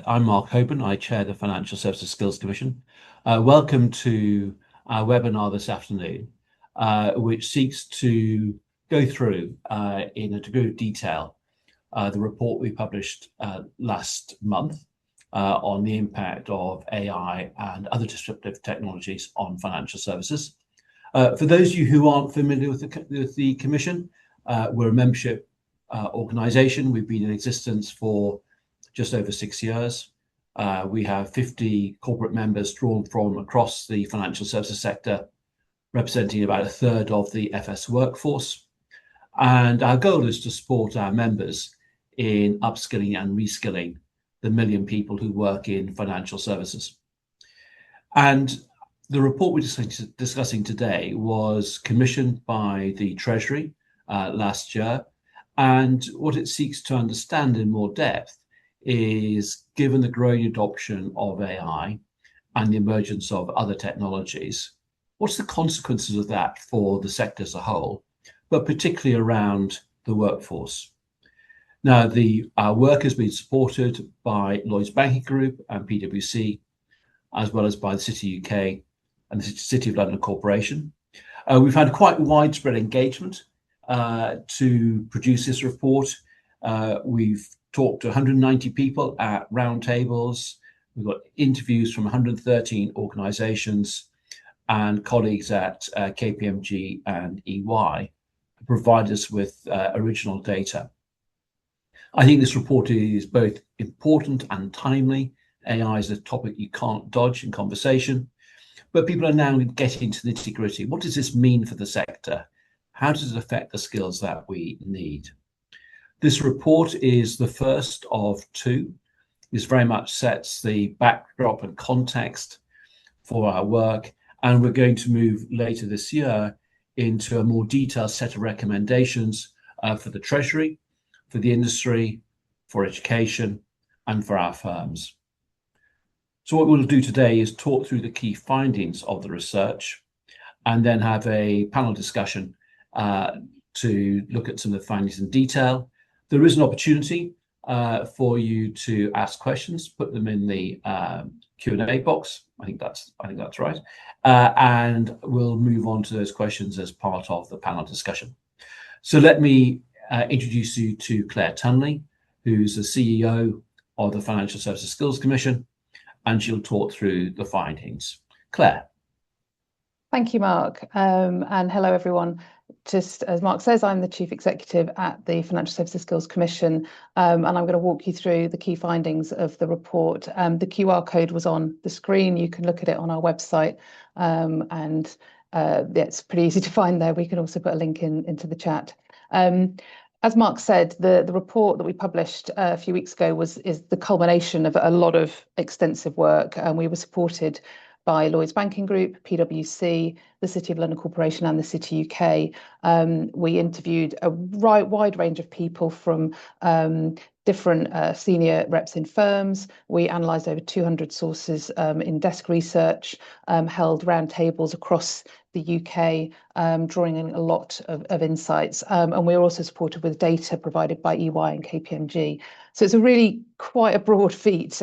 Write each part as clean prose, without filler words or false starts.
I'm Mark Hoban. I chair the Financial Services Skills Commission. Welcome to our webinar this afternoon, which seeks to go through in a degree of detail the report we published last month on the impact of AI and other disruptive technologies on financial services. For those of you who aren't familiar with the Commission, we're a membership organisation. We've been in existence for just over 6 years. We have 50 corporate members drawn from across the financial services sector, representing about a third of the FS workforce. And our goal is to support our members in upskilling and reskilling the million people who work in financial services. And the report we're discussing today was commissioned by the Treasury last year. And what it seeks to understand in more depth is, given the growing adoption of AI and the emergence of other technologies, what's the consequences of that for the sector as a whole, but particularly around the workforce? Now, our work has been supported by Lloyds Banking Group and PwC, as well as by the CityUK and the City of London Corporation. We've had quite widespread engagement to produce this report. We've talked to 190 people at roundtables. We've got interviews from 113 organisations and colleagues at KPMG and EY who provide us with original data. I think this report is both important and timely. AI is a topic you can't dodge in conversation, but people are now getting to the nitty-gritty. What does this mean for the sector? How does it affect the skills that we need? This report is the first of two. This very much sets the backdrop and context for our work, and we're going to move later this year into a more detailed set of recommendations for the Treasury, for the industry, for education, and for our firms. So what we'll do today is talk through the key findings of the research and then have a panel discussion to look at some of the findings in detail. There is an opportunity for you to ask questions, put them in the Q&A box. I think that's right. And we'll move on to those questions as part of the panel discussion. So let me introduce you to Claire Tunley, who's the CEO of the Financial Services Skills Commission, and she'll talk through the findings. Claire. Thank you, Mark. And hello, everyone. Just as Mark says, I'm the Chief Executive at the Financial Services Skills Commission, and I'm going to walk you through the key findings of the report. The QR code was on the screen. You can look at it on our website, and it's pretty easy to find there. We can also put a link into the chat. As Mark said, the report that we published a few weeks ago is the culmination of a lot of extensive work, and we were supported by Lloyds Banking Group, PwC, the City of London Corporation and the CityUK. We interviewed a wide range of people from different senior reps in firms. We analysed over 200 sources in desk research, held roundtables across the UK, drawing in a lot of insights. And we were also supported with data provided by EY and KPMG. So it's a really quite a broad feat.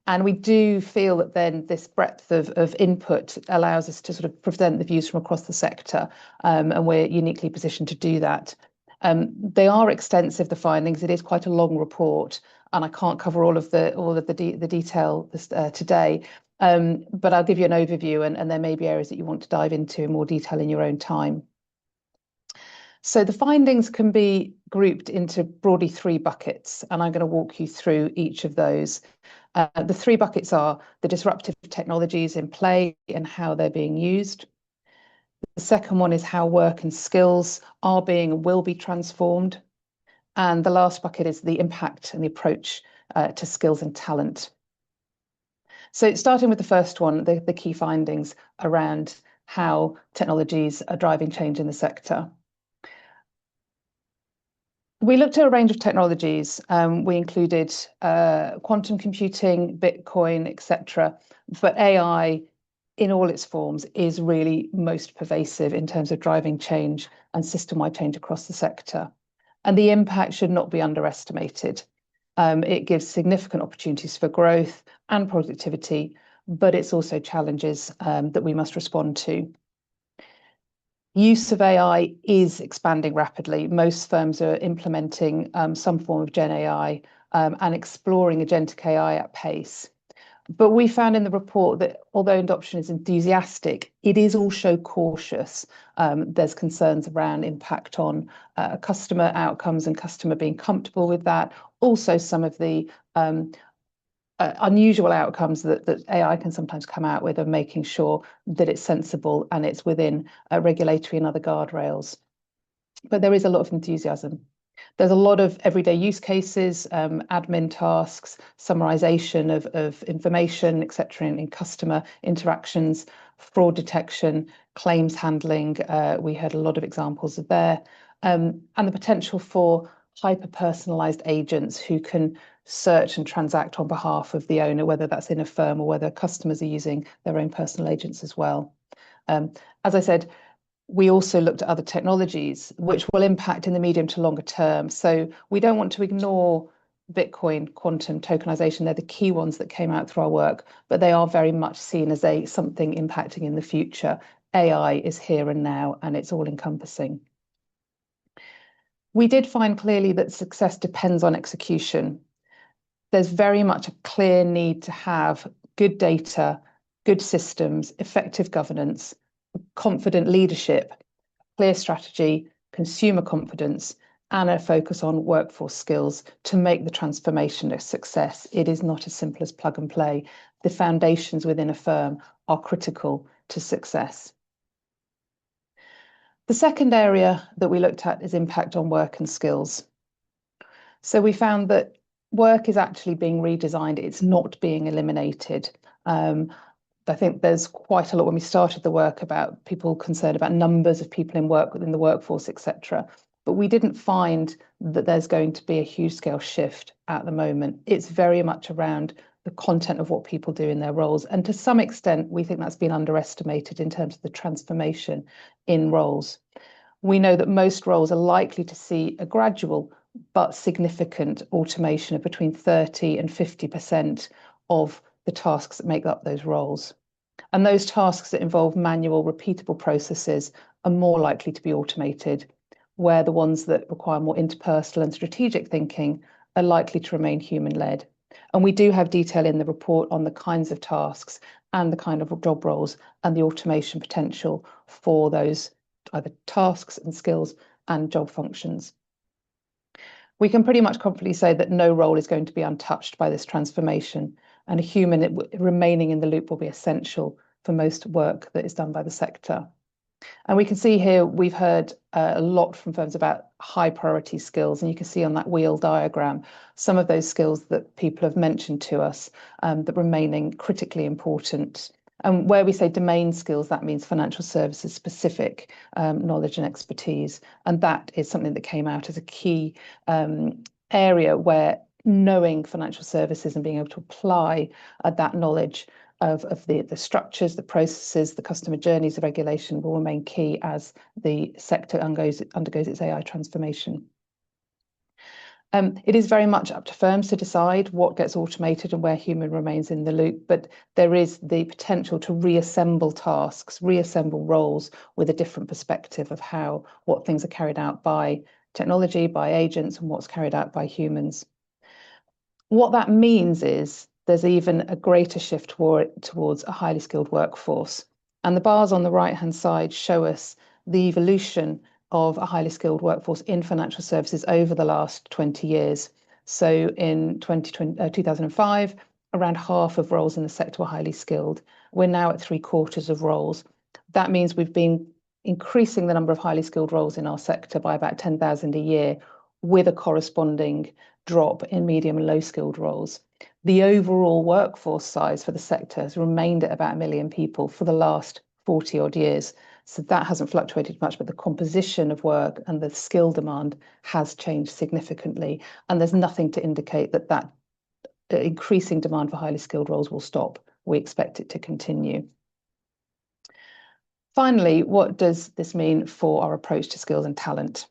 And we do feel that then this breadth of input allows us to sort of present the views from across the sector, and we're uniquely positioned to do that. They are extensive, the findings. It is quite a long report, and I can't cover all of the detail today. But I'll give you an overview, and there may be areas that you want to dive into in more detail in your own time. So the findings can be grouped into broadly 3 buckets, and I'm going to walk you through each of those. The 3 buckets are the disruptive technologies in play and how they're being used. The second one is how work and skills are being and will be transformed. And the last bucket is the impact and the approach to skills and talent. So starting with the first one, the key findings around how technologies are driving change in the sector. We looked at a range of technologies. We included quantum computing, Bitcoin, etc. But AI, in all its forms, is really most pervasive in terms of driving change and system-wide change across the sector. And the impact should not be underestimated. It gives significant opportunities for growth and productivity, but it's also challenges that we must respond to. Use of AI is expanding rapidly. Most firms are implementing some form of Gen AI and exploring agentic AI at pace. But we found in the report that although adoption is enthusiastic, it is also cautious. There's concerns around impact on customer outcomes and customer being comfortable with that. Also, some of the unusual outcomes that AI can sometimes come out with, of making sure that it's sensible and it's within regulatory and other guardrails. But there is a lot of enthusiasm. There's a lot of everyday use cases, admin tasks, summarization of information, etc., in customer interactions, fraud detection, claims handling. We heard a lot of examples of there, and the potential for hyper-personalized agents who can search and transact on behalf of the owner, whether that's in a firm or whether customers are using their own personal agents as well. As I said, we also looked at other technologies which will impact in the medium to longer term. So we don't want to ignore Bitcoin, quantum, tokenization. They're the key ones that came out through our work, but they are very much seen as something impacting in the future. AI is here and now, and it's all encompassing. We did find clearly that success depends on execution. There's very much a clear need to have good data, good systems, effective governance, confident leadership, clear strategy, consumer confidence, and a focus on workforce skills to make the transformation a success. It is not as simple as plug and play. The foundations within a firm are critical to success. The second area that we looked at is impact on work and skills. So we found that work is actually being redesigned. It's not being eliminated. I think there's quite a lot when we started the work about people concerned about numbers of people in work within the workforce, etc. But we didn't find that there's going to be a huge scale shift at the moment. It's very much around the content of what people do in their roles. And to some extent, we think that's been underestimated in terms of the transformation in roles. We know that most roles are likely to see a gradual but significant automation of between 30 and 50% of the tasks that make up those roles. And those tasks that involve manual, repeatable processes are more likely to be automated, where the ones that require more interpersonal and strategic thinking are likely to remain human-led. And we do have detail in the report on the kinds of tasks and the kind of job roles and the automation potential for those either tasks and skills and job functions. We can pretty much confidently say that no role is going to be untouched by this transformation, and a human remaining in the loop will be essential for most work that is done by the sector. And we can see here, we've heard a lot from firms about high priority skills, and you can see on that wheel diagram some of those skills that people have mentioned to us that remaining critically important. And where we say domain skills, that means financial services specific knowledge and expertise. And that is something that came out as a key area where knowing financial services and being able to apply that knowledge of the structures, the processes, the customer journeys, the regulation will remain key as the sector undergoes its AI transformation. It is very much up to firms to decide what gets automated and where human remains in the loop, but there is the potential to reassemble tasks, reassemble roles with a different perspective of what things are carried out by technology, by agents, and what's carried out by humans. What that means is there's even a greater shift towards a highly skilled workforce. And the bars on the right-hand side show us the evolution of a highly skilled workforce in financial services over the last 20 years. So in 2005, around half of roles in the sector were highly skilled. We're now at 3/4 of roles. That means we've been increasing the number of highly skilled roles in our sector by about 10,000 a year, with a corresponding drop in medium and low skilled roles. The overall workforce size for the sector has remained at about 1 million people for the last 40 odd years. So that hasn't fluctuated much, but the composition of work and the skill demand has changed significantly. And there's nothing to indicate that increasing demand for highly skilled roles will stop. We expect it to continue. Finally, what does this mean for our approach to skills and talent?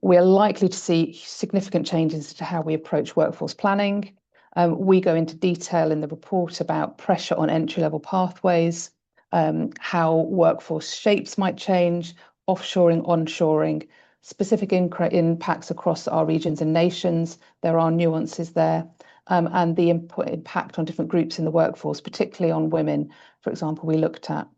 We're likely to see significant changes to how we approach workforce planning. We go into detail in the report about pressure on entry-level pathways, how workforce shapes might change, offshoring, onshoring, specific impacts across our regions and nations. There are nuances there, and the impact on different groups in the workforce, particularly on women, for example, we looked at.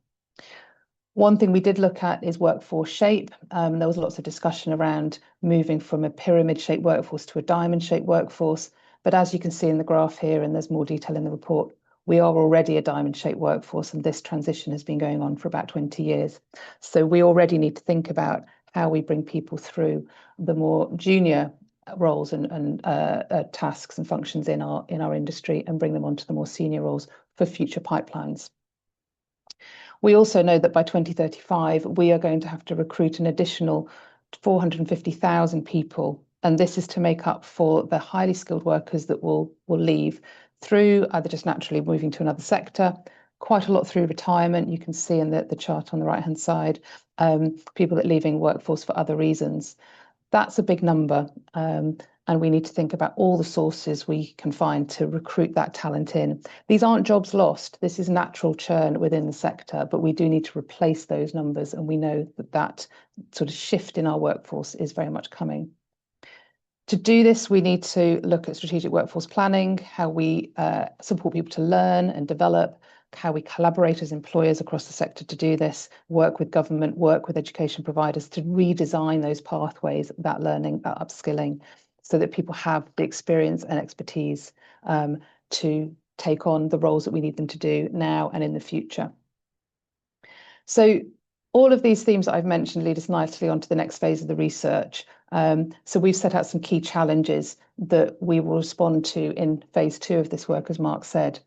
One thing we did look at is workforce shape. There was lots of discussion around moving from a pyramid-shaped workforce to a diamond-shaped workforce. But as you can see in the graph here, and there's more detail in the report, we are already a diamond-shaped workforce, and this transition has been going on for about 20 years. So we already need to think about how we bring people through the more junior roles and tasks and functions in our industry and bring them onto the more senior roles for future pipelines. We also know that by 2035, we are going to have to recruit an additional 450,000 people. And this is to make up for the highly skilled workers that will leave through either just naturally moving to another sector, quite a lot through retirement. You can see in the chart on the right-hand side, people that are leaving workforce for other reasons. That's a big number. And we need to think about all the sources we can find to recruit that talent in. These aren't jobs lost. This is natural churn within the sector, but we do need to replace those numbers. And we know that sort of shift in our workforce is very much coming. To do this, we need to look at strategic workforce planning, how we support people to learn and develop, how we collaborate as employers across the sector to do this, work with government, work with education providers to redesign those pathways, that learning, that upskilling, so that people have the experience and expertise to take on the roles that we need them to do now and in the future. So all of these themes that I've mentioned lead us nicely onto the next phase of the research. So we've set out some key challenges that we will respond to in phase 2 of this work, as Mark said.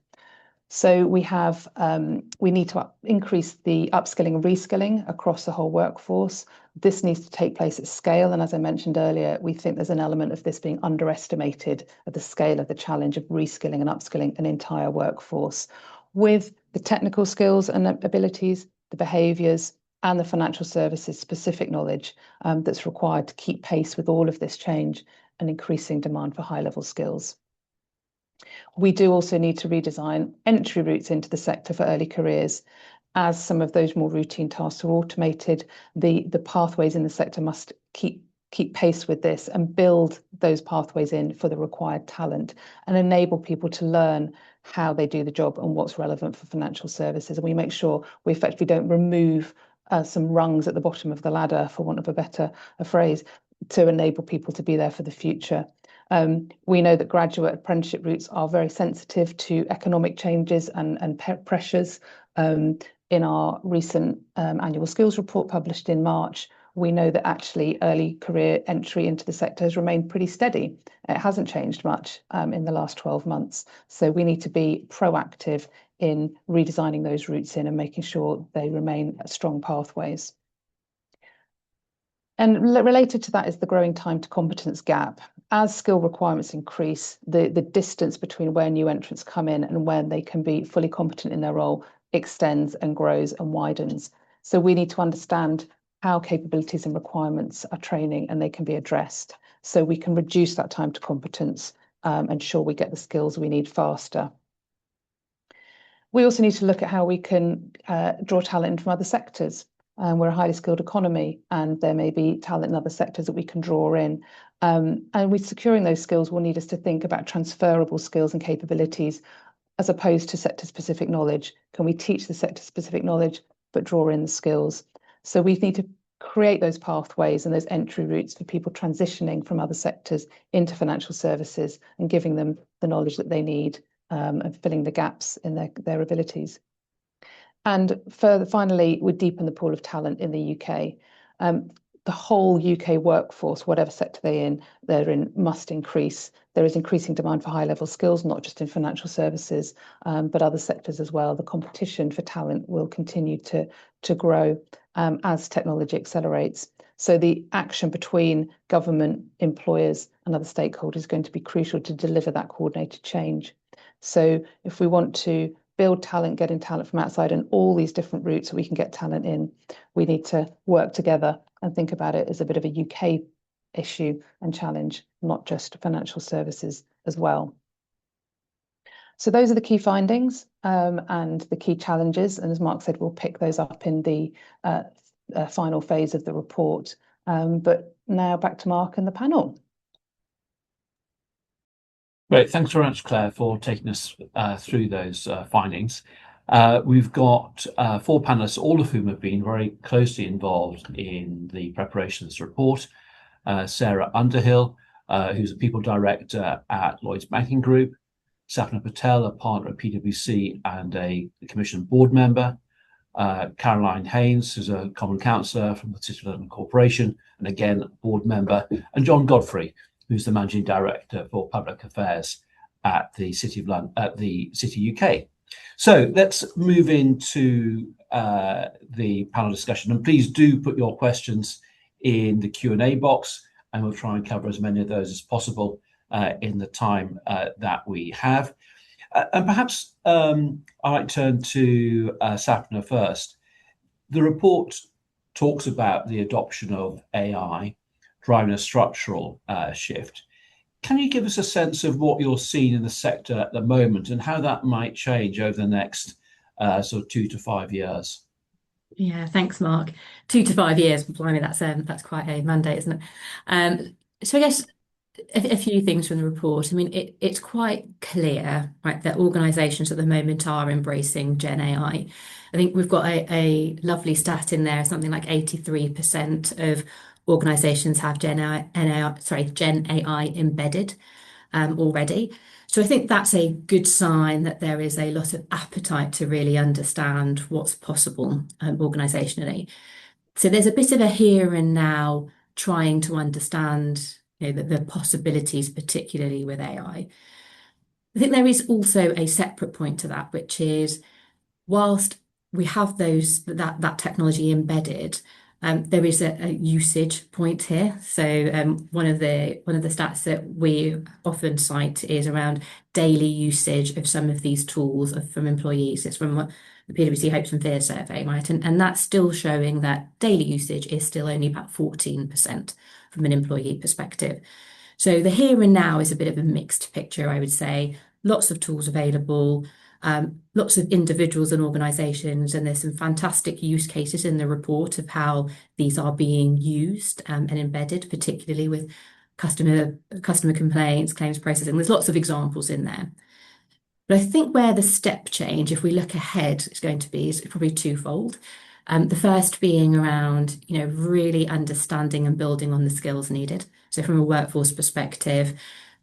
So we need to increase the upskilling and reskilling across the whole workforce. This needs to take place at scale. And as I mentioned earlier, we think there's an element of this being underestimated at the scale of the challenge of reskilling and upskilling an entire workforce with the technical skills and abilities, the behaviours, and the financial services specific knowledge that's required to keep pace with all of this change and increasing demand for high-level skills. We do also need to redesign entry routes into the sector for early careers. As some of those more routine tasks are automated, the pathways in the sector must keep pace with this and build those pathways in for the required talent and enable people to learn how they do the job and what's relevant for financial services. And we make sure we effectively don't remove some rungs at the bottom of the ladder, for want of a better phrase, to enable people to be there for the future. We know that graduate apprenticeship routes are very sensitive to economic changes and pressures. In our recent annual skills report published in March, we know that actually early career entry into the sector has remained pretty steady. It hasn't changed much in the last 12 months. So we need to be proactive in redesigning those routes in and making sure they remain strong pathways. And related to that is the growing time to competence gap. As skill requirements increase, the distance between where new entrants come in and when they can be fully competent in their role extends and grows and widens. So we need to understand how capabilities and requirements are training and they can be addressed so we can reduce that time to competence, ensure we get the skills we need faster. We also need to look at how we can draw talent in from other sectors. We're a highly skilled economy and there may be talent in other sectors that we can draw in. And with securing those skills will need us to think about transferable skills and capabilities as opposed to sector-specific knowledge. Can we teach the sector-specific knowledge but draw in the skills? So we need to create those pathways and those entry routes for people transitioning from other sectors into financial services and giving them the knowledge that they need and filling the gaps in their abilities. And finally, we deepen the pool of talent in the UK. The whole UK workforce, whatever sector they're in, must increase. There is increasing demand for high-level skills, not just in financial services, but other sectors as well. The competition for talent will continue to grow as technology accelerates. So the action between government, employers, and other stakeholders is going to be crucial to deliver that coordinated change. So if we want to build talent, getting talent from outside and all these different routes that we can get talent in, we need to work together and think about it as a bit of a UK issue and challenge, not just financial services as well. So those are the key findings and the key challenges. And as Mark said, we'll pick those up in the final phase of the report. But now back to Mark and the panel. Great, thanks very much, Claire, for taking us through those findings. We've got 4 panelists, all of whom have been very closely involved in the preparation of this report. Sarah Underhill, who's a People Director at Lloyds Banking Group, Sapna Patel, a partner at PwC and a Commission board member, Caroline Haines, who's a Common Councillor from the City Development Corporation, and again, board member, and John Godfrey, who's the Managing Director for Public Affairs at the City of London, at the CityUK. So let's move into the panel discussion, and please do put your questions in the Q&A box, and we'll try and cover as many of those as possible in the time that we have. And perhaps I might turn to Sapna first. The report talks about the adoption of AI driving a structural shift. Can you give us a sense of what you're seeing in the sector at the moment and how that might change over the next sort of 2 to 5 years? Yeah, thanks, Mark. 2 to 5 years, blimey, that's quite a mandate, isn't it? So I guess a few things from the report. I mean, it's quite clear, right, that organisations at the moment are embracing Gen AI. I think we've got a lovely stat in there, something like 83% of organisations have Gen AI embedded already. So I think that's a good sign that there is a lot of appetite to really understand what's possible organisationally. So there's a bit of a here and now trying to understand, you know, the possibilities, particularly with AI. I think there is also a separate point to that, which is whilst we have that technology embedded, there is a usage point here. So one of the stats that we often cite is around daily usage of some of these tools from employees. It's from the PwC Hopes and Fears survey, right? And that's still showing that daily usage is still only about 14% from an employee perspective. So the here and now is a bit of a mixed picture, I would say. Lots of tools available, lots of individuals and organisations, and there's some fantastic use cases in the report of how these are being used and embedded, particularly with customer complaints, claims processing. There's lots of examples in there. But I think where the step change, if we look ahead, is going to be is probably twofold. The first being around, you know, really understanding and building on the skills needed. So from a workforce perspective,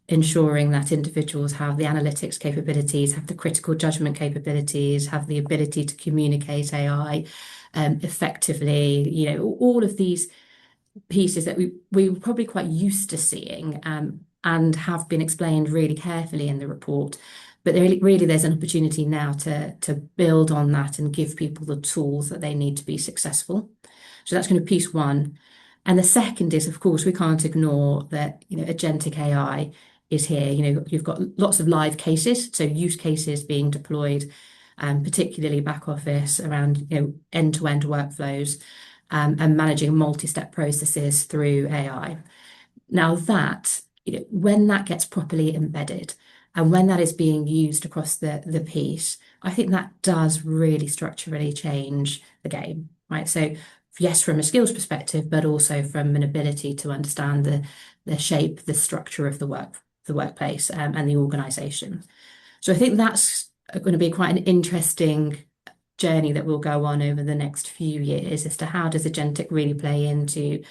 ensuring that individuals have the analytics capabilities, have the critical judgment capabilities, have the ability to communicate AI effectively, you know, all of these pieces that we were probably quite used to seeing and have been explained really carefully in the report. But there's an opportunity now to build on that and give people the tools that they need to be successful. So that's kind of piece one. And the second is, of course, we can't ignore that, you know, agentic AI is here. You know, you've got lots of live cases, so use cases being deployed, particularly back office around, you know, end-to-end workflows and managing multi-step processes through AI. Now that, you know, when that gets properly embedded and when that is being used across the piece, I think that does really structurally change the game, right? So yes, from a skills perspective, but also from an ability to understand the shape, the structure of the workplace and the organisation. So I think that's going to be quite an interesting journey that will go on over the next few years as to how does agentic really play into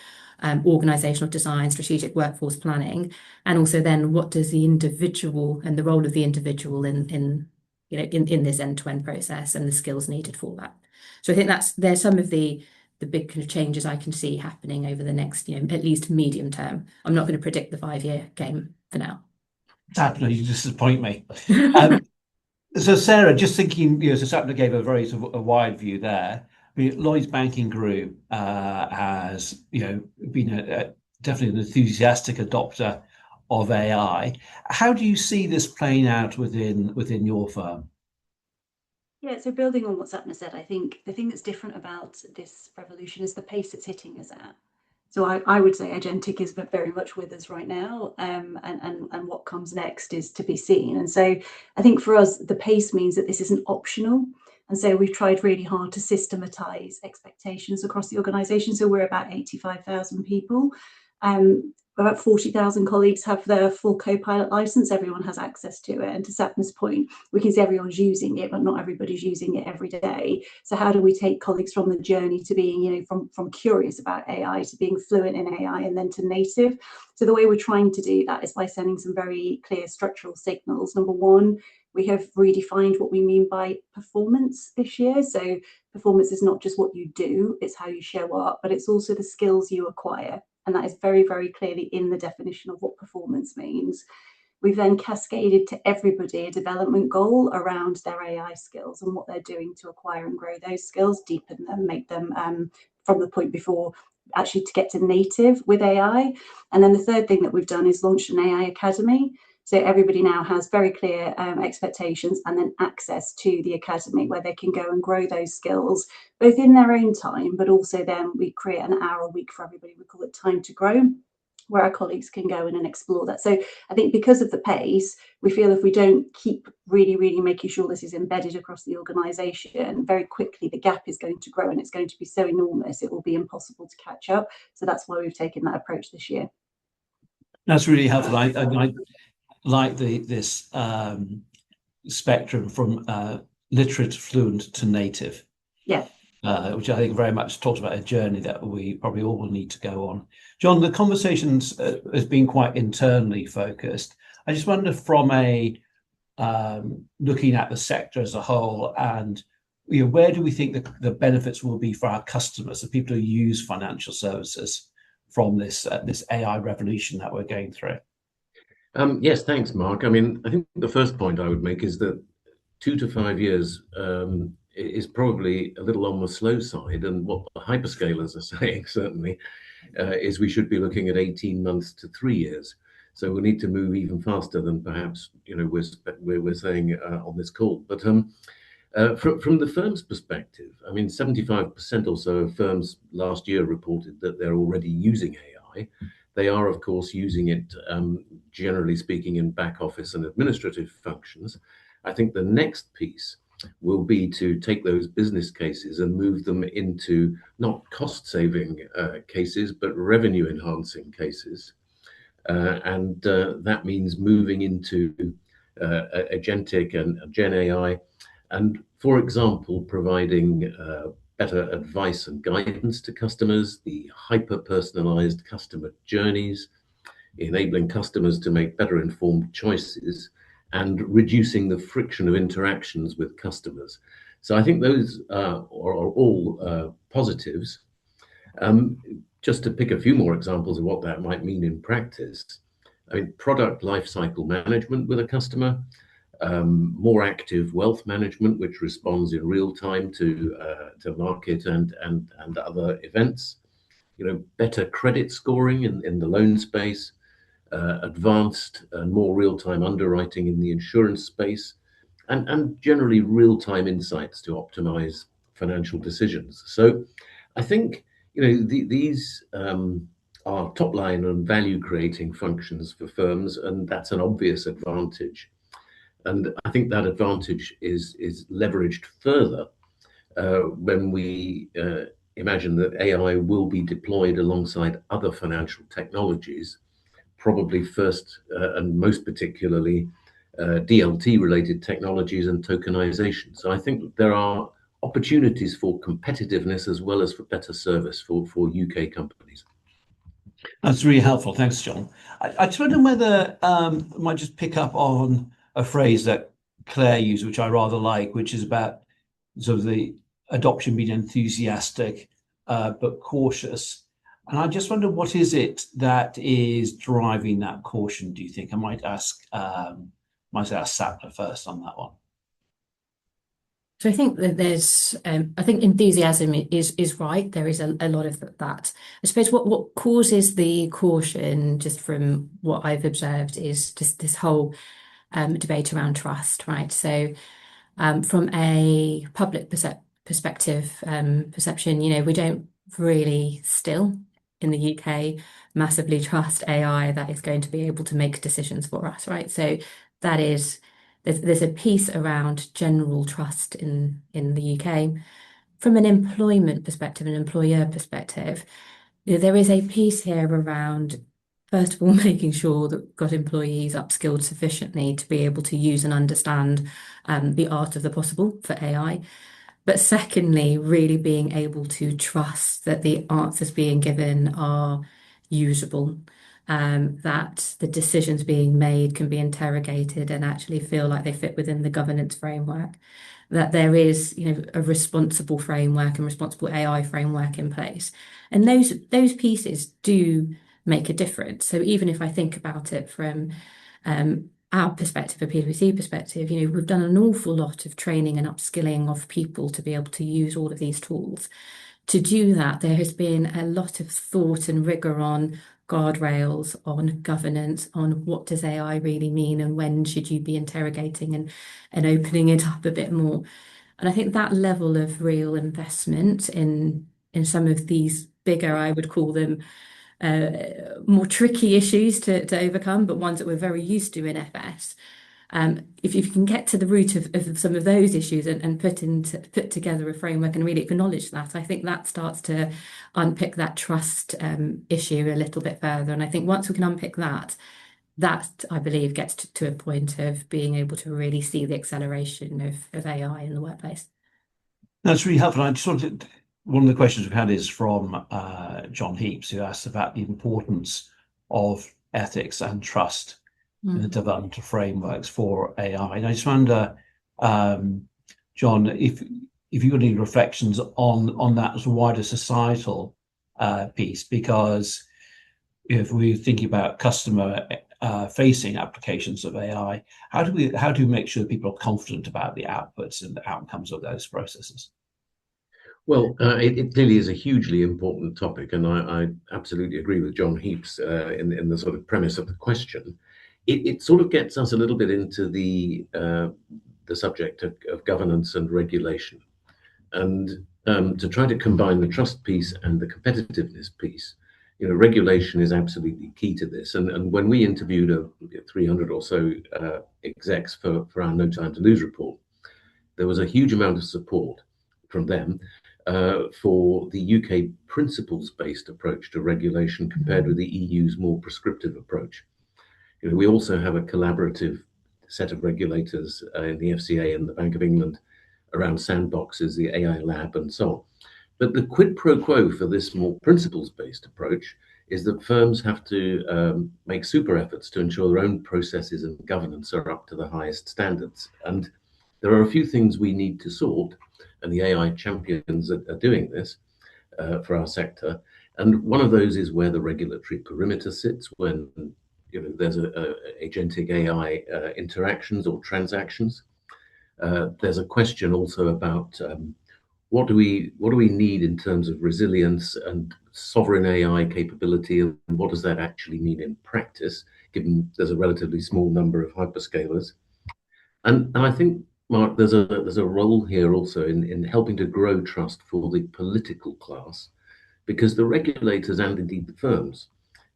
organisational design, strategic workforce planning, and also then what does the individual and the role of the individual in this end-to-end process and the skills needed for that. So I think there's some of the big kind of changes I can see happening over the next, you know, at least medium term. I'm not going to predict the 5-year game for now. Sapna, you disappoint me. So Sarah, just thinking, you know, so Sapna gave a very sort of a wide view there. I mean, Lloyds Banking Group has, you know, been definitely an enthusiastic adopter of AI. How do you see this playing out within your firm? Yeah, so building on what Sapna said, I think the thing that's different about this revolution is the pace it's hitting us at. So I would say agentic is very much with us right now, and what comes next is to be seen. And so I think for us, the pace means that this isn't optional. And so we've tried really hard to systematize expectations across the organisation. So we're about 85,000 people. About 40,000 colleagues have their full Copilot license. Everyone has access to it. And to Sapna's point, we can see everyone's using it, but not everybody's using it every day. So how do we take colleagues from the journey to being, from curious about AI to being fluent in AI and then to native? So the way we're trying to do that is by sending some very clear structural signals. Number one, we have redefined what we mean by performance this year. So performance is not just what you do, it's how you show up, but it's also the skills you acquire. And that is very, very clearly in the definition of what performance means. We've then cascaded to everybody a development goal around their AI skills and what they're doing to acquire and grow those skills, deepen them, make them from the point before actually to get to native with AI. And then the third thing that we've done is launched an AI Academy. So everybody now has very clear expectations and then access to the academy where they can go and grow those skills, both in their own time, but also then we create an hour a week for everybody. We call it Time to Grow, where our colleagues can go in and explore that. So I think because of the pace, we feel if we don't keep really, really making sure this is embedded across the organisation, very quickly the gap is going to grow and it's going to be so enormous, it will be impossible to catch up. So that's why we've taken that approach this year. That's really helpful. I like this spectrum from literate, fluent to native. Yeah. Which I think very much talks about a journey that we probably all will need to go on. John, the conversations has been quite internally focused. I just wonder from a looking at the sector as a whole, and where do we think the benefits will be for our customers, the people who use financial services from this AI revolution that we're going through? Yes, thanks, Mark. I mean, I think the first point I would make is that 2 to 5 years is probably a little on the slow side, and what the hyperscalers are saying certainly is we should be looking at 18 months to 3 years. So we need to move even faster than perhaps we're saying on this call. But from the firm's perspective, I mean, 75% or so of firms last year reported that they're already using AI. They are, of course, using it, generally speaking, in back office and administrative functions. I think the next piece will be to take those business cases and move them into not cost-saving cases, but revenue-enhancing cases. And that means moving into agentic and Gen AI, and, for example, providing better advice and guidance to customers, the hyper-personalized customer journeys, enabling customers to make better informed choices, and reducing the friction of interactions with customers. So I think those are all positives. Just to pick a few more examples of what that might mean in practice, I mean, product lifecycle management with a customer, more active wealth management, which responds in real time to market and other events, better credit scoring in the loan space, advanced and more real-time underwriting in the insurance space, and generally real-time insights to optimize financial decisions. So I think these are top-line and value-creating functions for firms, and that's an obvious advantage. And I think that advantage is leveraged further when we imagine that AI will be deployed alongside other financial technologies, probably first and most particularly DLT-related technologies and tokenization. So I think there are opportunities for competitiveness as well as for better service for UK companies. That's really helpful. Thanks, John. I just wonder whether I might just pick up on a phrase that Claire used, which I rather like, which is about sort of the adoption being enthusiastic but cautious. And I just wonder, what is it that is driving that caution, do you think? I might ask Sapna first on that one. So I think that I think enthusiasm is right. There is a lot of that. I suppose what causes the caution, just from what I've observed, is just this whole debate around trust, right? So from a public perspective, perception, we don't really still in the UK massively trust AI that is going to be able to make decisions for us, right? So that is, there's a piece around general trust in the UK. From an employment perspective, an employer perspective, there is a piece here around, first of all, making sure that we've got employees upskilled sufficiently to be able to use and understand the art of the possible for AI. But secondly, really being able to trust that the answers being given are usable, that the decisions being made can be interrogated and actually feel like they fit within the governance framework, that there is, a responsible framework and responsible AI framework in place. And those pieces do make a difference. So even if I think about it from our perspective, a PwC perspective, we've done an awful lot of training and upskilling of people to be able to use all of these tools. To do that, there has been a lot of thought and rigor on guardrails, on governance, on what does AI really mean and when should you be interrogating and opening it up a bit more. And I think that level of real investment in some of these bigger, I would call them, more tricky issues to overcome, but ones that we're very used to in FS. If you can get to the root of some of those issues and put together a framework and really acknowledge that, I think that starts to unpick that trust issue a little bit further. And I think once we can unpick that I believe gets to a point of being able to really see the acceleration of AI in the workplace. That's really helpful. I just wanted, one of the questions we've had is from John Heaps, who asked about the importance of ethics and trust in the development of frameworks for AI. And I just wonder, John, if you've got any reflections on that as a wider societal piece, because if we're thinking about customer facing applications of AI, how do we make sure that people are confident about the outputs and the outcomes of those processes? Well, it clearly is a hugely important topic, and I absolutely agree with John Heaps in the sort of premise of the question. It sort of gets us a little bit into the subject of governance and regulation, and to try to combine the trust piece and the competitiveness piece. Regulation is absolutely key to this. And when we interviewed 300 or so execs for our No Time to Lose report, there was a huge amount of support from them for the UK principles-based approach to regulation compared with the EU's more prescriptive approach. We also have a collaborative set of regulators in the FCA and the Bank of England around sandboxes, the AI lab, and so on. But the quid pro quo for this more principles-based approach is that firms have to make super efforts to ensure their own processes and governance are up to the highest standards. And there are a few things we need to sort, and the AI champions are doing this for our sector. And one of those is where the regulatory perimeter sits when there's agentic AI interactions or transactions. There's a question also about what do we need in terms of resilience and sovereign AI capability, and what does that actually mean in practice, given there's a relatively small number of hyperscalers. And I think, Mark, there's a role here also in helping to grow trust for the political class, because the regulators and indeed the firms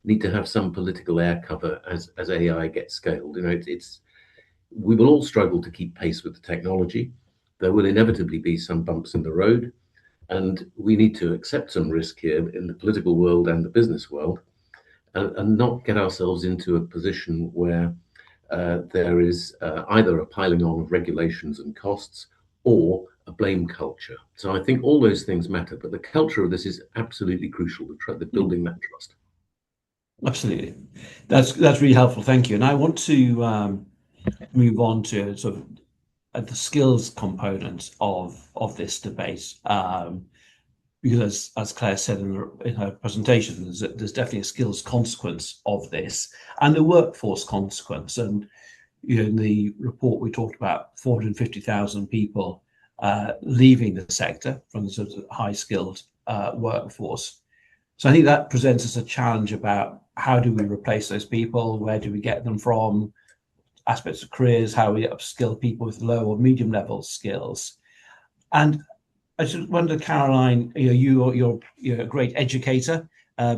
need to have some political air cover as AI gets scaled. We will all struggle to keep pace with the technology. There will inevitably be some bumps in the road, and we need to accept some risk here in the political world and the business world, and not get ourselves into a position where there is either a piling on of regulations and costs or a blame culture. So I think all those things matter, but the culture of this is absolutely crucial, the building that trust. Absolutely. That's really helpful. Thank you. And I want to move on to sort of the skills component of this debate, because as Claire said in her presentation, there's definitely a skills consequence of this and the workforce consequence. And in the report we talked about 450,000 people leaving the sector from the sort of high skilled workforce. So I think that presents us a challenge about how do we replace those people, where do we get them from, aspects of careers, how we upskill people with low or medium level skills. And I just wonder, Caroline, you're a great educator,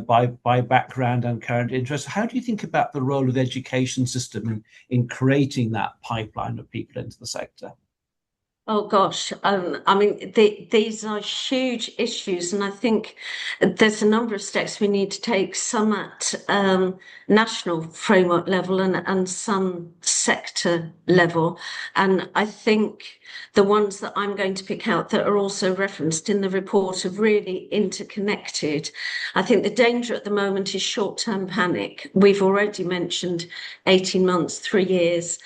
by background and current interest. How do you think about the role of the education system in creating that pipeline of people into the sector? Oh gosh, I mean, these are huge issues, and I think there's a number of steps we need to take, some at national framework level and some sector level. And I think the ones that I'm going to pick out that are also referenced in the report are really interconnected. I think the danger at the moment is short-term panic. We've already mentioned 18 months, 3 years.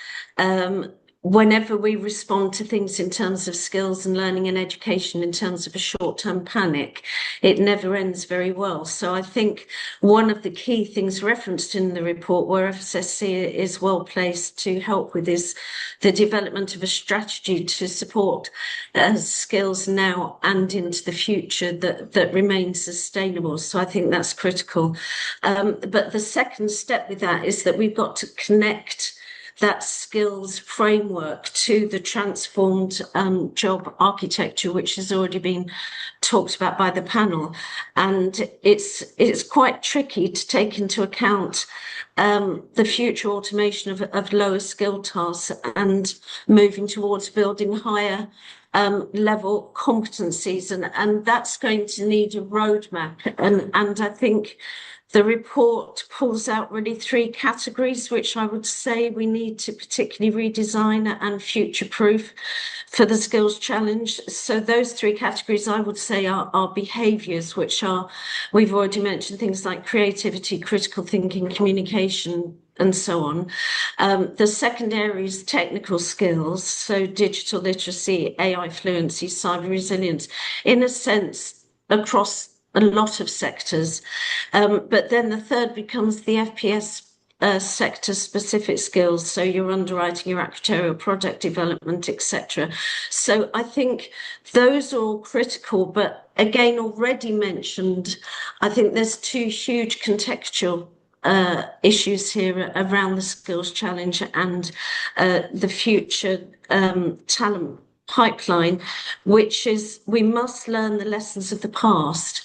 Whenever we respond to things in terms of skills and learning and education in terms of a short-term panic, it never ends very well. So I think one of the key things referenced in the report where FSSC is well placed to help with is the development of a strategy to support skills now and into the future that remains sustainable. So I think that's critical. But the second step with that is that we've got to connect that skills framework to the transformed job architecture, which has already been talked about by the panel. And it's quite tricky to take into account the future automation of lower skill tasks and moving towards building higher level competencies. And that's going to need a roadmap. And I think the report pulls out really 3 categories, which I would say we need to particularly redesign and future-proof for the skills challenge. So those 3 categories I would say are behaviours, which are, we've already mentioned things like creativity, critical thinking, communication, and so on. The second area is technical skills, so digital literacy, AI fluency, cyber resilience, in a sense, across a lot of sectors. But then the third becomes the FPS sector specific skills, so your underwriting, your actuarial, product development, etc. So I think those are all critical, but again, already mentioned, I think there's 2 huge contextual issues here around the skills challenge and the future talent pipeline, which is we must learn the lessons of the past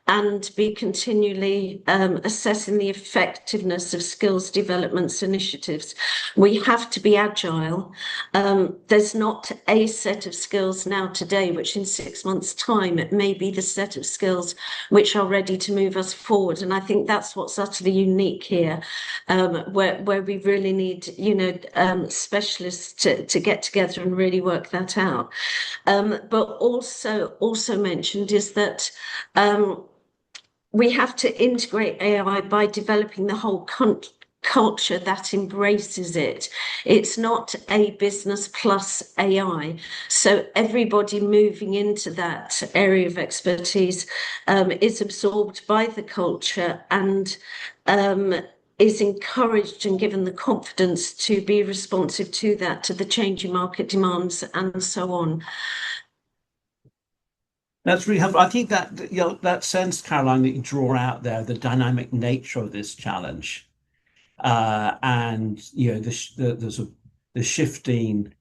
and be continually assessing the effectiveness of skills development initiatives. We have to be agile. There's not a set of skills now today, which in 6 months' time, it may be the set of skills which are ready to move us forward. And I think that's what's utterly unique here, where we really need, specialists to get together and really work that out. But also mentioned is that we have to integrate AI by developing the whole culture that embraces it. It's not a business plus AI. So everybody moving into that area of expertise is absorbed by the culture and is encouraged and given the confidence to be responsive to that, to the changing market demands and so on. That's really helpful. I think that that sense, Caroline, that you draw out there, the dynamic nature of this challenge, and the shifting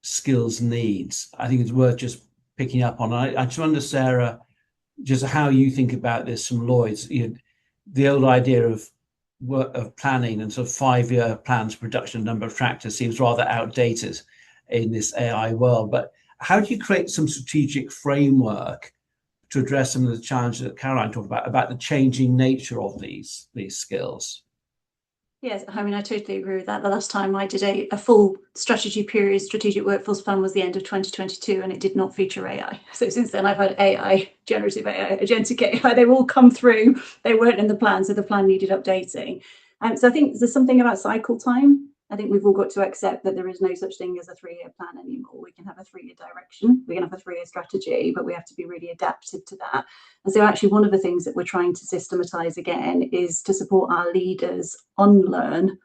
skills needs. I think it's worth just picking up on. I just wonder, Sarah, just how you think about this from Lloyd's. The old idea of planning and sort of 5-year plans, production, number of tractors seems rather outdated in this AI world. But how do you create some strategic framework to address some of the challenges that Caroline talked about the changing nature of these skills? Yes, I mean, I totally agree with that. The last time I did a full strategy period strategic workforce plan was the end of 2022, and it did not feature AI. So since then, I've had AI, generative AI, agentic AI. They've all come through. They weren't in the plan, so the plan needed updating. So I think there's something about cycle time. I think we've all got to accept that there is no such thing as a 3-year plan anymore. We can have a 3-year direction, we can have a 3-year strategy, but we have to be really adaptive to that. And so actually one of the things that we're trying to systematize again is to support our leaders unlearn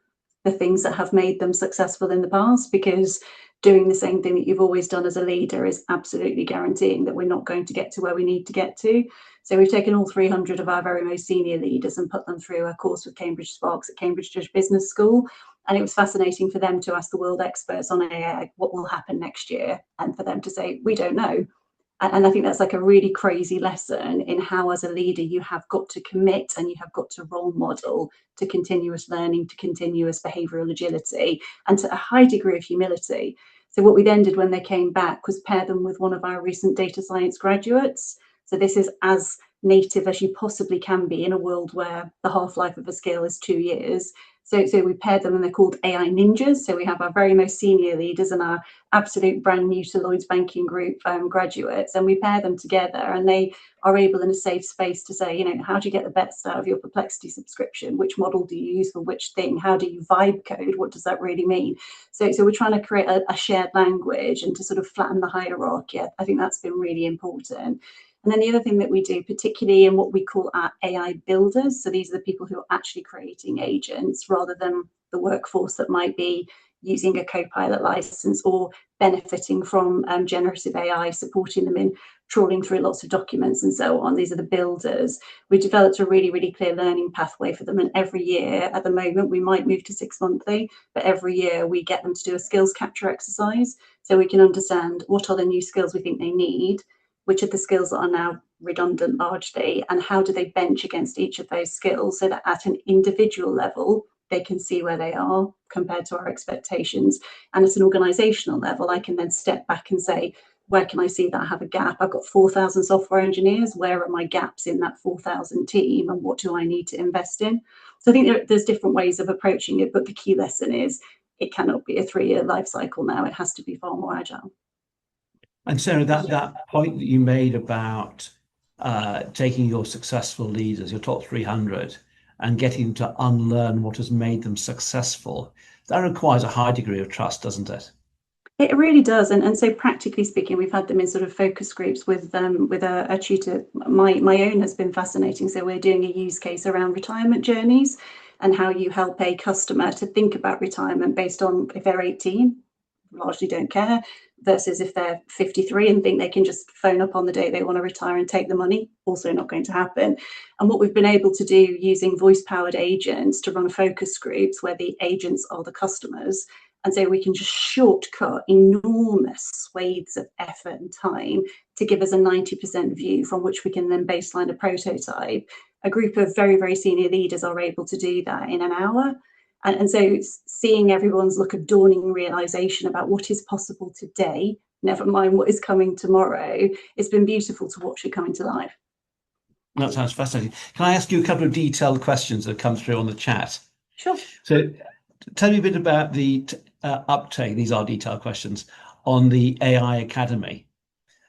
the things that have made them successful in the past, because doing the same thing that you've always done as a leader is absolutely guaranteeing that we're not going to get to where we need to get to. So we've taken all 300 of our very most senior leaders and put them through a course with Cambridge Sparks at Cambridge Judge Business School. And it was fascinating for them to ask the world experts on AI what will happen next year, and for them to say, we don't know. And I think that's like a really crazy lesson in how, as a leader, you have got to commit and you have got to role model to continuous learning, to continuous behavioural agility, and to a high degree of humility. So what we then did when they came back was pair them with one of our recent data science graduates. So this is as native as you possibly can be in a world where the half-life of a skill is 2 years. So we paired them, and they're called AI ninjas. So we have our very most senior leaders and our absolute brand new to Lloyds Banking Group graduates, and we pair them together, and they are able in a safe space to say, you know, how do you get the best out of your Perplexity subscription? Which model do you use for which thing? How do you vibe code? What does that really mean? So we're trying to create a shared language and to sort of flatten the hierarchy. I think that's been really important. And then the other thing that we do, particularly in what we call our AI builders, so these are the people who are actually creating agents rather than the workforce that might be using a Copilot license or benefiting from generative AI, supporting them in trawling through lots of documents and so on. These are the builders. We developed a really, really clear learning pathway for them. And every year, at the moment, we might move to 6 monthly, but every year we get them to do a skills capture exercise so we can understand what are the new skills we think they need, which are the skills that are now redundant largely, and how do they bench against each of those skills so that at an individual level, they can see where they are compared to our expectations. And at an organisational level, I can then step back and say, where can I see that I have a gap? I've got 4,000 software engineers. Where are my gaps in that 4,000 team, and what do I need to invest in? So I think there's different ways of approaching it, but the key lesson is it cannot be a 3-year life cycle now. It has to be far more agile. And Sarah, that point that you made about taking your successful leaders, your top 300, and getting them to unlearn what has made them successful, that requires a high degree of trust, doesn't it? It really does. And so practically speaking, we've had them in sort of focus groups with a tutor. My own has been fascinating. So we're doing a use case around retirement journeys and how you help a customer to think about retirement based on if they're 18, largely don't care, versus if they're 53 and think they can just phone up on the day they want to retire and take the money, also not going to happen. And what we've been able to do using voice-powered agents to run focus groups where the agents are the customers, and so we can just shortcut enormous swathes of effort and time to give us a 90% view from which we can then baseline a prototype. A group of very, very senior leaders are able to do that in an hour. And so seeing everyone's look of dawning realization about what is possible today, never mind what is coming tomorrow, it's been beautiful to watch it coming to life. That sounds fascinating. Can I ask you a couple of detailed questions that have come through on the chat? Sure. So tell me a bit about the uptake, these are detailed questions, on the AI Academy.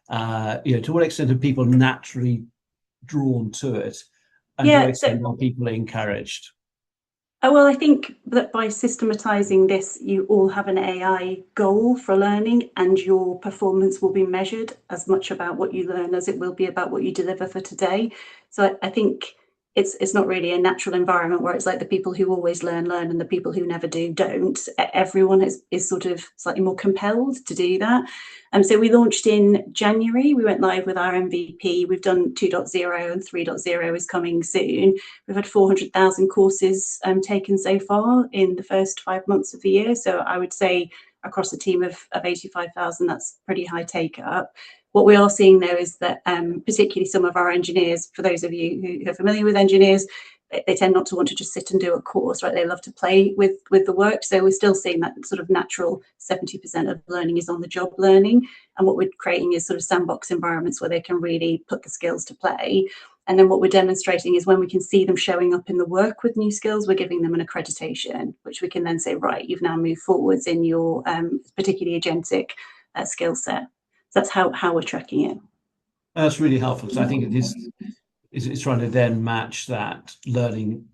To what extent are people naturally drawn to it? And to what extent are people encouraged? Well, I think that by systematising this, you all have an AI goal for learning, and your performance will be measured as much about what you learn as it will be about what you deliver for today. So I think it's not really a natural environment where it's like the people who always learn and the people who never do don't. Everyone is sort of slightly more compelled to do that. So we launched in January. We went live with our MVP. We've done 2.0 and 3.0 is coming soon. We've had 400,000 courses taken so far in the first 5 months of the year. So I would say across a team of 85,000, that's pretty high take up. What we are seeing though is that particularly some of our engineers, for those of you who are familiar with engineers, they tend not to want to just sit and do a course, right? They love to play with the work. So we're still seeing that sort of natural 70% of learning is on the job learning. And what we're creating is sort of sandbox environments where they can really put the skills to play. And then what we're demonstrating is when we can see them showing up in the work with new skills, we're giving them an accreditation, which we can then say, right, you've now moved forwards in your particularly agentic skill set. So that's how we're tracking it. That's really helpful, because I think it's trying to then match that learning,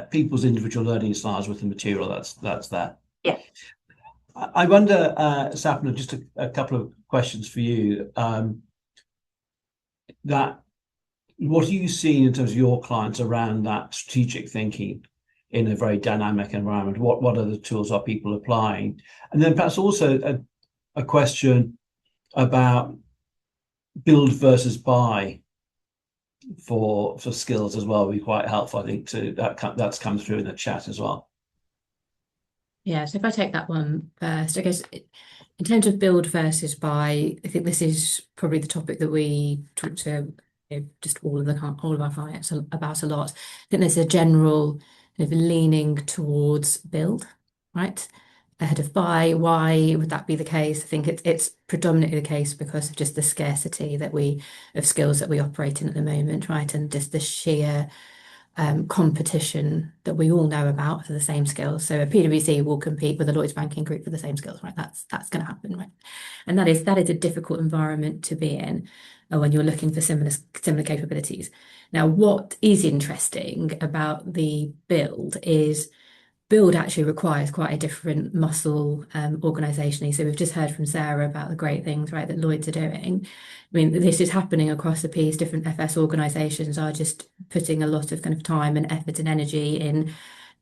people's individual learning styles with the material that's there. Yeah. I wonder, Sapna, just a couple of questions for you. That what are you seeing in terms of your clients around that strategic thinking in a very dynamic environment? What other tools are people applying? And then perhaps also a question about build versus buy for skills as well would be quite helpful, I think, that's come through in the chat as well. Yeah, so if I take that one first, I guess In terms of build versus buy, I think this is probably the topic that we talk to just all of our clients about a lot. I think there's a general kind of leaning towards build, right, ahead of buy. Why would that be the case? I think it's predominantly the case because of just the scarcity of skills that we operate in at the moment, right, and just the sheer competition that we all know about for the same skills. So a PwC will compete with a Lloyds Banking Group for the same skills, right? That's going to happen, right? And that is a difficult environment to be in when you're looking for similar capabilities. Now, what is interesting about the build actually requires quite a different muscle organisationally. So we've just heard from Sarah about the great things, right, that Lloyds are doing. I mean, this is happening across the piece. Different FS organisations are just putting a lot of kind of time and effort and energy in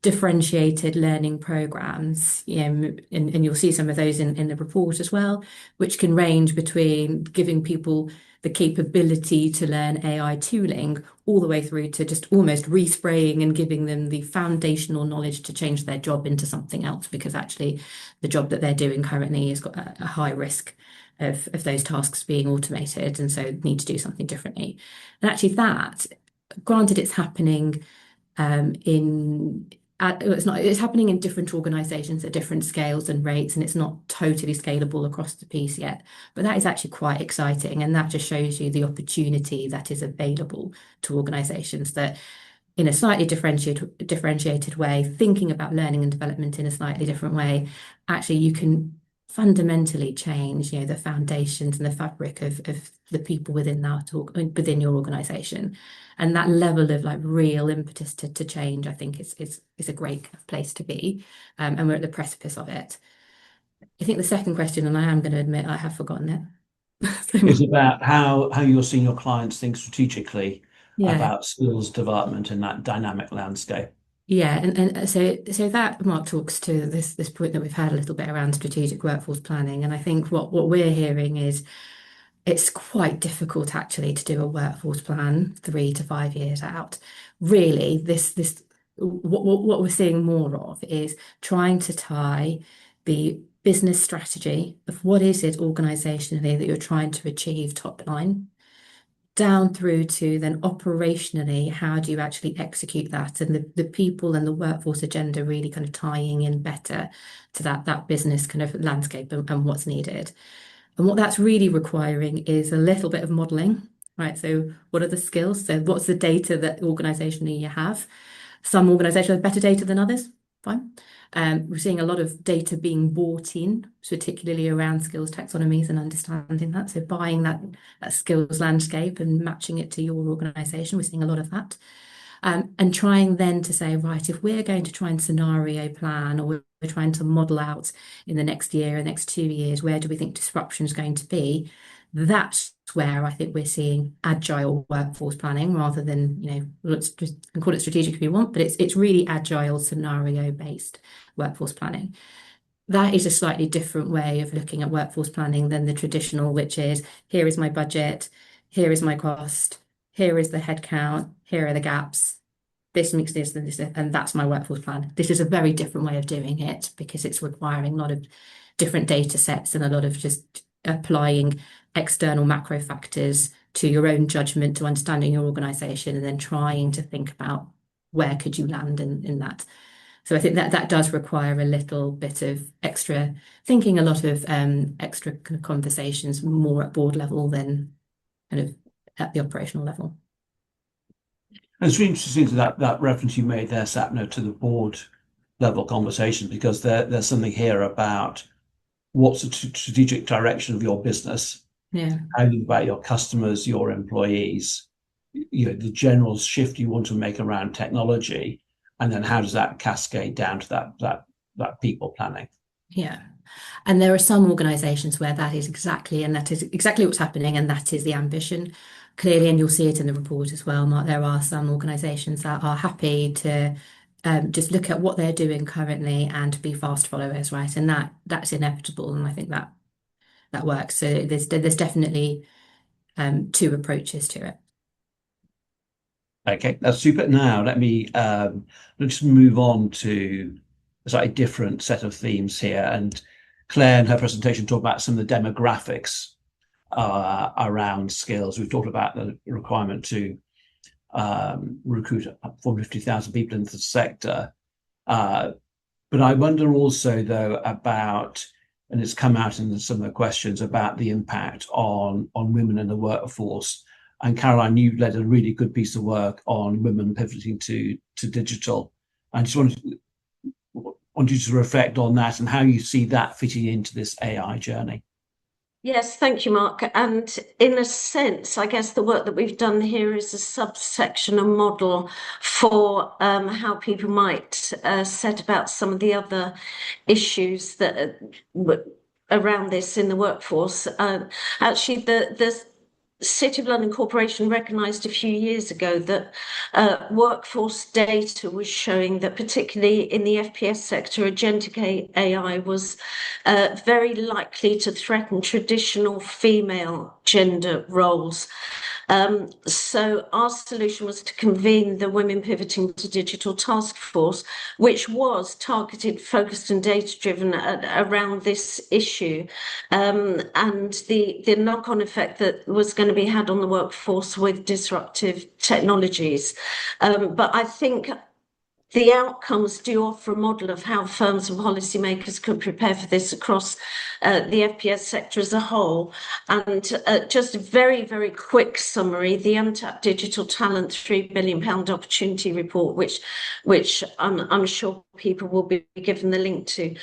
differentiated learning programs, and you'll see some of those in the report as well, which can range between giving people the capability to learn AI tooling all the way through to just almost respraying and giving them the foundational knowledge to change their job into something else, because actually the job that they're doing currently has got a high risk of those tasks being automated, and so need to do something differently. And actually that, granted, it's happening it's happening in different organisations at different scales and rates, and it's not totally scalable across the piece yet. But that is actually quite exciting, and that just shows you the opportunity that is available to organisations that, in a slightly differentiated way, thinking about learning and development in a slightly different way, actually you can fundamentally change, the foundations and the fabric of the people within your organisation. And that level of like real impetus to change, I think is a great place to be. And we're at the precipice of it. I think the second question, and I am going to admit I have forgotten it. Is about how you're seeing your clients think strategically Yeah. about skills development in that dynamic landscape. Yeah, and so that, Mark, talks to this point that we've had a little bit around strategic workforce planning. And I think what we're hearing is it's quite difficult actually to do a workforce plan 3 to 5 years out. Really, what we're seeing more of is trying to tie the business strategy of what is it organisationally that you're trying to achieve top line, down through to then operationally, how do you actually execute that, and the people and the workforce agenda really kind of tying in better to that business kind of landscape and what's needed. And what that's really requiring is a little bit of modelling, right? So what are the skills? So what's the data that organisationally you have? Some organisations have better data than others, fine. We're seeing a lot of data being bought in, particularly around skills taxonomies and understanding that. So buying that skills landscape and matching it to your organisation, we're seeing a lot of that. And trying then to say, right, if we're going to try and scenario plan, or we're trying to model out in the next year, the next 2 years, where do we think disruption is going to be? That's where I think we're seeing agile workforce planning rather than, let's just call it strategic if you want, but it's really agile scenario-based workforce planning. That is a slightly different way of looking at workforce planning than the traditional, which is, here is my budget, here is my cost, here is the headcount, here are the gaps, this makes this and this, and that's my workforce plan. This is a very different way of doing it because it's requiring a lot of different data sets and a lot of just applying external macro factors to your own judgment, to understanding your organisation, and then trying to think about where could you land in that. So I think that does require a little bit of extra thinking, a lot of extra kind of conversations more at board level than kind of at the operational level. And it's really interesting to that reference you made there, Sapna, to the board level conversation, because there's something here about what's the strategic direction of your business, yeah, how you think about your customers, your employees, the general shift you want to make around technology, and then how does that cascade down to that people planning? Yeah. And there are some organisations where that is exactly what's happening, and that is the ambition, clearly, and you'll see it in the report as well, Mark. There are some organisations that are happy to just look at what they're doing currently and be fast followers, right? And that's inevitable, and I think that works. So there's definitely two approaches to it. Okay, that's super. Now let me let's move on to a slightly different set of themes here, and Claire in her presentation talked about some of the demographics around skills. We've talked about the requirement to recruit 450,000 people into the sector. But I wonder also, though, about, and it's come out in some of the questions, about the impact on women in the workforce. And Caroline, you led a really good piece of work on women pivoting to digital. I just want you to reflect on that and how you see that fitting into this AI journey. Yes, thank you, Mark. And in a sense, I guess the work that we've done here is a subsection, a model for how people might set about some of the other issues that around this in the workforce. Actually, the City of London Corporation recognised a few years ago that workforce data was showing that, particularly in the FPS sector, agentic AI was very likely to threaten traditional female gender roles. So our solution was to convene the Women Pivoting to Digital Task Force, which was targeted, focused and data-driven around this issue, and the knock-on effect that was going to be had on the workforce with disruptive technologies. But I think the outcomes do offer a model of how firms and policymakers could prepare for this across the FPS sector as a whole. And just a very, very quick summary, the Untapped Digital Talent £3 billion opportunity report, which I'm sure people will be given the link to,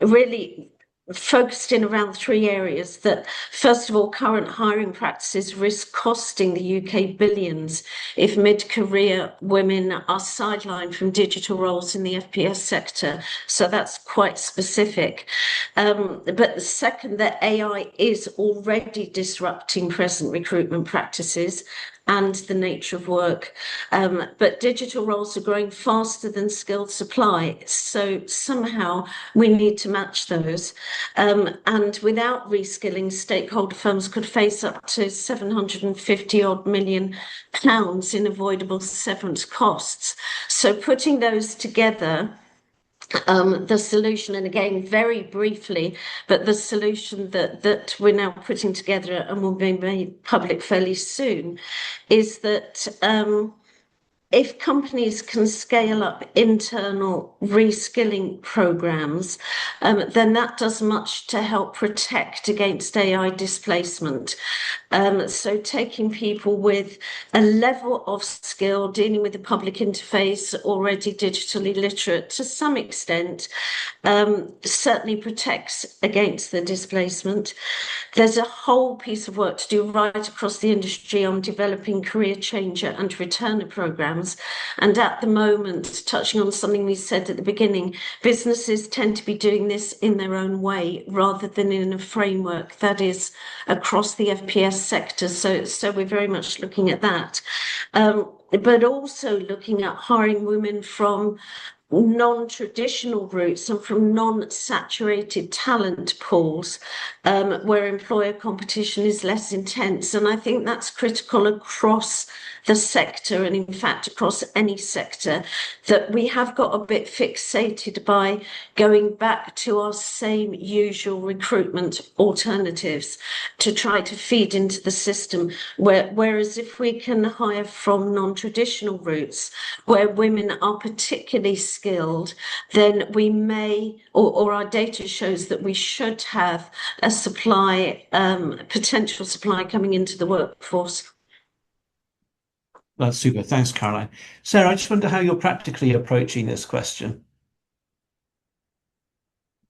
really focused in around three areas. That, first of all, current hiring practices risk costing the UK billions if mid-career women are sidelined from digital roles in the FPS sector. So that's quite specific. But the second, that AI is already disrupting present recruitment practices and the nature of work. But digital roles are growing faster than skilled supply. So somehow we need to match those. And without reskilling, stakeholder firms could face up to £750 million in avoidable severance costs. So putting those together, the solution, and again, very briefly, but the solution that we're now putting together and will be made public fairly soon, is that if companies can scale up internal reskilling programs, then that does much to help protect against AI displacement. So taking people with a level of skill, dealing with the public interface, already digitally literate to some extent, certainly protects against the displacement. There's a whole piece of work to do right across the industry on developing career changer and returner programs. And at the moment, touching on something we said at the beginning, businesses tend to be doing this in their own way rather than in a framework that is across the FPS sector. So we're very much looking at that. But also looking at hiring women from non-traditional routes and from non-saturated talent pools, where employer competition is less intense. And I think that's critical across the sector, and in fact across any sector, that we have got a bit fixated by going back to our same usual recruitment alternatives to try to feed into the system, whereas if we can hire from non-traditional routes where women are particularly skilled, then we may, or our data shows that we should have a supply, potential supply coming into the workforce. That's super. Thanks, Caroline. Sarah, I just wonder how you're practically approaching this question.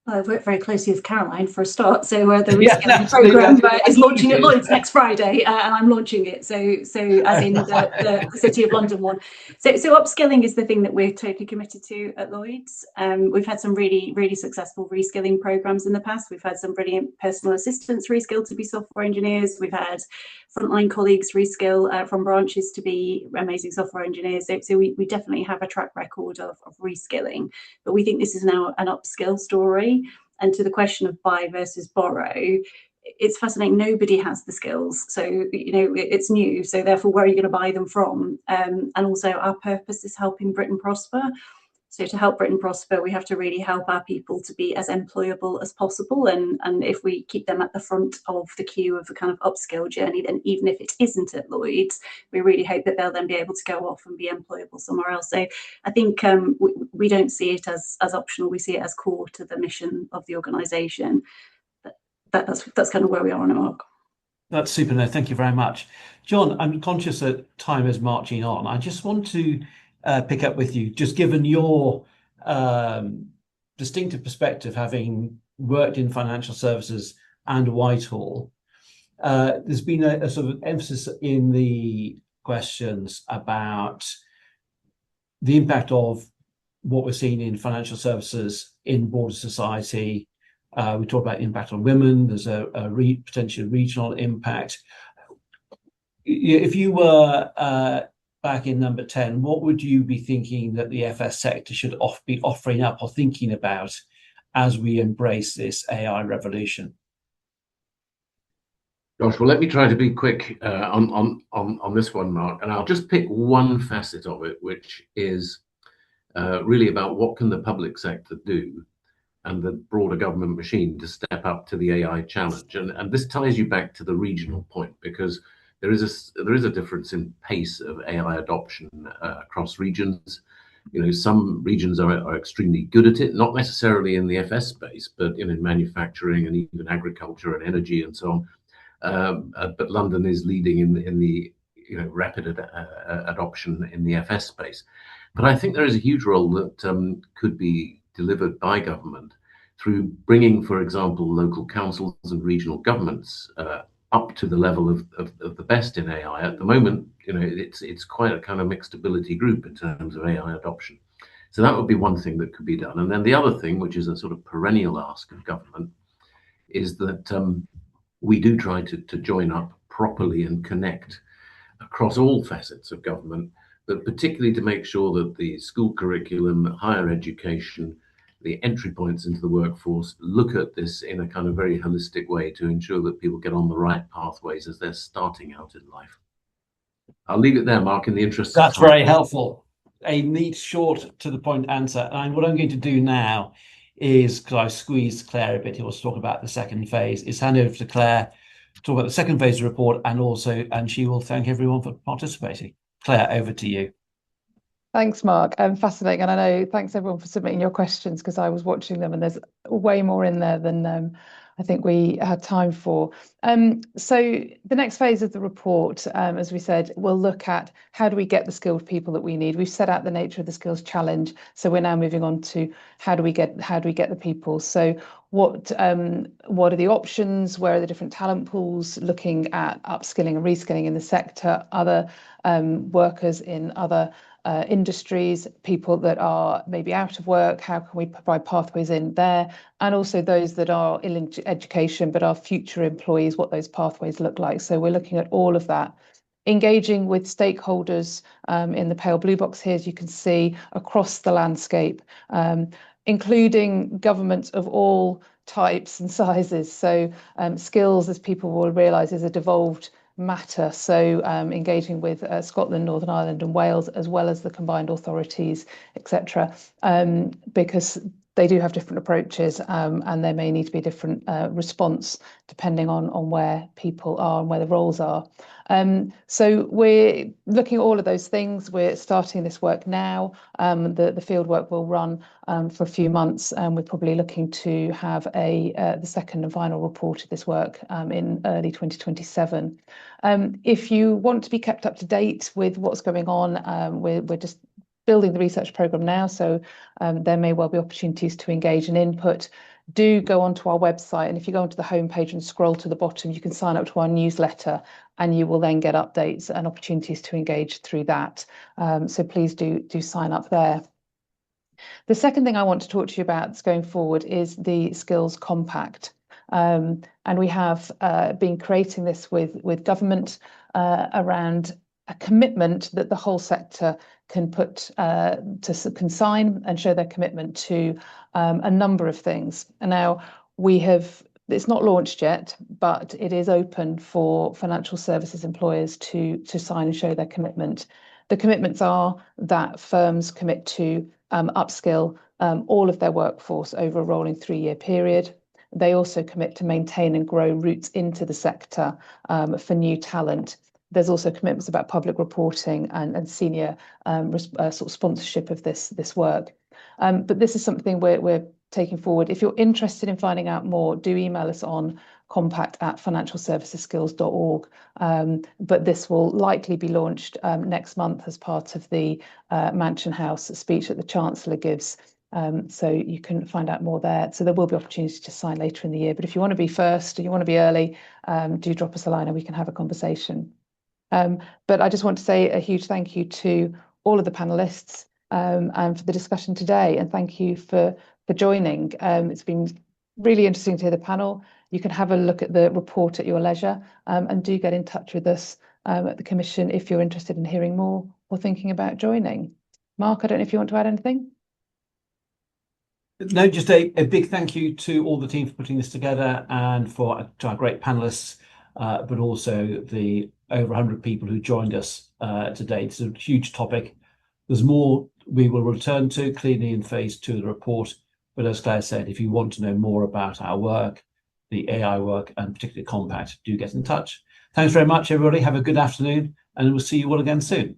I work very closely with Caroline for a start. So the reskilling programme is launching at Lloyd's next Friday, and I'm launching it. So as in the City of London one. So upskilling is the thing that we're totally committed to at Lloyd's. We've had some really, really successful reskilling programmes in the past. We've had some brilliant personal assistants reskill to be software engineers. We've had frontline colleagues reskill from branches to be amazing software engineers. So we definitely have a track record of reskilling, but we think this is now an upskill story. And to the question of buy versus borrow, it's fascinating. Nobody has the skills, so it's new. So therefore, where are you going to buy them from? And also, our purpose is helping Britain prosper. So to help Britain prosper, we have to really help our people to be as employable as possible. And if we keep them at the front of the queue of the kind of upskill journey, then even if it isn't at Lloyd's, we really hope that they'll then be able to go off and be employable somewhere else. So I think we don't see it as optional. We see it as core to the mission of the organisation. That's kind of where we are on it, Mark. That's super. No, thank you very much. John, I'm conscious that time is marching on. I just want to pick up with you, just given your distinctive perspective, having worked in financial services and Whitehall. There's been a sort of emphasis in the questions about the impact of what we're seeing in financial services in broader society. We talk about impact on women. There's a potential regional impact. If you were back in number 10, what would you be thinking that the FS sector should be offering up or thinking about as we embrace this AI revolution? Gosh, well, let me try to be quick on this one, Mark, and I'll just pick one facet of it, which is really about what can the public sector do and the broader government machine to step up to the AI challenge. And this ties you back to the regional point, because there is a difference in pace of AI adoption across regions. Some regions are extremely good at it, not necessarily in the FS space, but in manufacturing and even agriculture and energy and so on. But London is leading in the rapid adoption in the FS space. But I think there is a huge role that could be delivered by government through bringing, for example, local councils and regional governments up to the level of the best in AI. At the moment, it's quite a kind of mixed ability group in terms of AI adoption. So that would be one thing that could be done. And then the other thing, which is a sort of perennial ask of government, is that we do try to join up properly and connect across all facets of government, but particularly to make sure that the school curriculum, higher education, the entry points into the workforce look at this in a kind of very holistic way to ensure that people get on the right pathways as they're starting out in life. I'll leave it there, Mark, in the interest of time. That's very helpful. A neat, short, to the point answer. And what I'm going to do now is, because I squeezed Claire a bit, he wants to talk about the second phase, is hand over to Claire to talk about the second phase of the report, and she will thank everyone for participating. Claire, over to you. Thanks, Mark. Fascinating. And I know, thanks everyone for submitting your questions, because I was watching them and there's way more in there than I think we had time for. So the next phase of the report, as we said, will look at how do we get the skilled people that we need. We've set out the nature of the skills challenge. So we're now moving on to how do we get the people. So what are the options? Where are the different talent pools? Looking at upskilling and reskilling in the sector, other workers in other industries, people that are maybe out of work, how can we provide pathways in there, and also those that are in education but are future employees, what those pathways look like. So we're looking at all of that, engaging with stakeholders in the pale blue box here, as you can see, across the landscape, including governments of all types and sizes. So skills, as people will realise, is a devolved matter. So engaging with Scotland, Northern Ireland and Wales, as well as the combined authorities, etc., because they do have different approaches and there may need to be a different response depending on where people are and where the roles are. So we're looking at all of those things. We're starting this work now. The field work will run for a few months, and we're probably looking to have the second and final report of this work in early 2027. If you want to be kept up to date with what's going on, we're just building the research programme now, so there may well be opportunities to engage and input. Do go onto our website, and if you go onto the homepage and scroll to the bottom, you can sign up to our newsletter, and you will then get updates and opportunities to engage through that. So please do sign up there. The second thing I want to talk to you about that's going forward is the Skills Compact. And we have been creating this with government around a commitment that the whole sector can can sign and show their commitment to a number of things. And now it's not launched yet, but it is open for financial services employers to sign and show their commitment. The commitments are that firms commit to upskill all of their workforce over a rolling 3-year period. They also commit to maintain and grow routes into the sector for new talent. There's also commitments about public reporting and senior sort of sponsorship of this work. But this is something we're taking forward. If you're interested in finding out more, do email us on contact@financialservicesskills.org. But this will likely be launched next month as part of the Mansion House speech that the Chancellor gives. So you can find out more there. So there will be opportunity to sign later in the year. But if you want to be first or you want to be early, do drop us a line and we can have a conversation. But I just want to say a huge thank you to all of the panelists and for the discussion today. And thank you for joining. It's been really interesting to hear the panel. You can have a look at the report at your leisure and do get in touch with us at the Commission if you're interested in hearing more or thinking about joining. Mark, I don't know if you want to add anything. No, just a big thank you to all the team for putting this together and to our great panelists, but also the over 100 people who joined us today. It's a huge topic. There's more we will return to clearly in phase 2 of the report. But as Claire said, if you want to know more about our work, the AI work, and particularly Compact, do get in touch. Thanks very much, everybody. Have a good afternoon, and we'll see you all again soon.